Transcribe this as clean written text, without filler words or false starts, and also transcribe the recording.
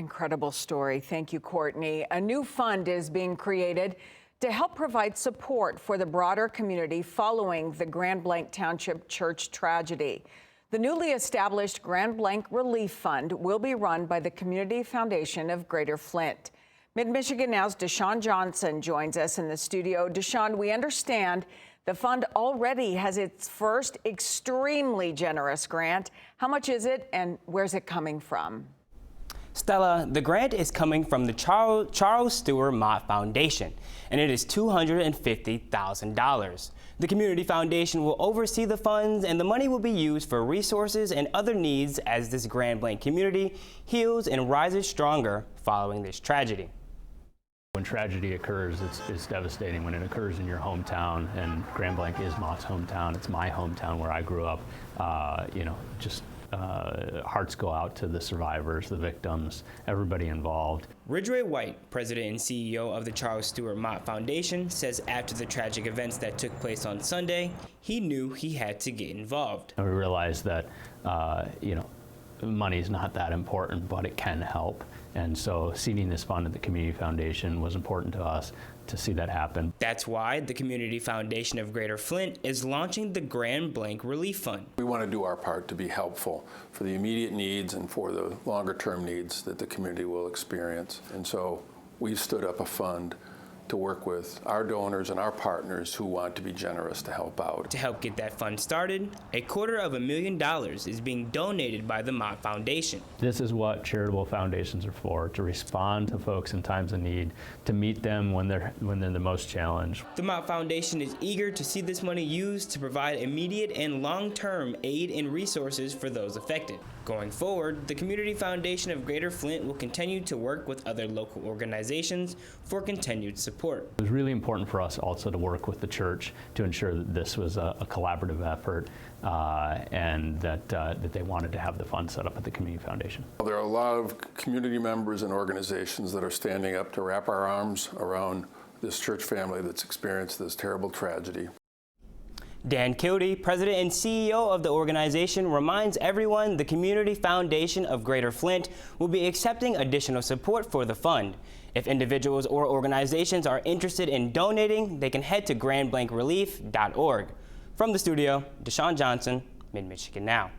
Incredible story. Thank you, Courtney. A new fund is being created to help provide support for the broader community following the Grand Blanc Township church tragedy. The newly established Grand Blanc Relief Fund will be run by the Community Foundation of Greater Flint. Mid-Michigan Now's Deshaun Johnson joins us in the studio. Deshaun, we understand the fund already has its first extremely generous grant. How much is it and where's it coming from? Stella, the grant is coming from the Charles Stewart Mott Foundation, and it is $250,000. The Community Foundation will oversee the funds, and the money will be used for resources and other needs as this Grand Blanc community heals and rises stronger following this tragedy. When tragedy occurs, it's devastating. When it occurs in your hometown, and Grand Blanc is Mott's hometown, it's my hometown where I grew up, hearts go out to the survivors, the victims, everybody involved. Ridgway White, president and CEO of the Charles Stewart Mott Foundation, says after the tragic events that took place on Sunday, he knew he had to get involved. And we realized that, money is not that important, but it can help. And so seeding this fund at the Community Foundation was important to us to see that happen. That's why the Community Foundation of Greater Flint is launching the Grand Blanc Relief Fund. We want to do our part to be helpful for the immediate needs and for the longer term needs that the community will experience. And so we stood up a fund to work with our donors and our partners who want to be generous to help out. To help get that fund started, $250,000 is being donated by the Mott Foundation. This is what charitable foundations are for, to respond to folks in times of need, to meet them when they're the most challenged. The Mott Foundation is eager to see this money used to provide immediate and long-term aid and resources for those affected. Going forward, the Community Foundation of Greater Flint will continue to work with other local organizations for continued support. It was really important for us also to work with the church to ensure that this was a collaborative effort and that they wanted to have the fund set up at the Community Foundation. There are a lot of community members and organizations that are standing up to wrap our arms around this church family that's experienced this terrible tragedy. Dan Kildee, president and CEO of the organization, reminds everyone the Community Foundation of Greater Flint will be accepting additional support for the fund. If individuals or organizations are interested in donating, they can head to grandblancrelief.org. From the studio, Deshaun Johnson, Mid-Michigan Now.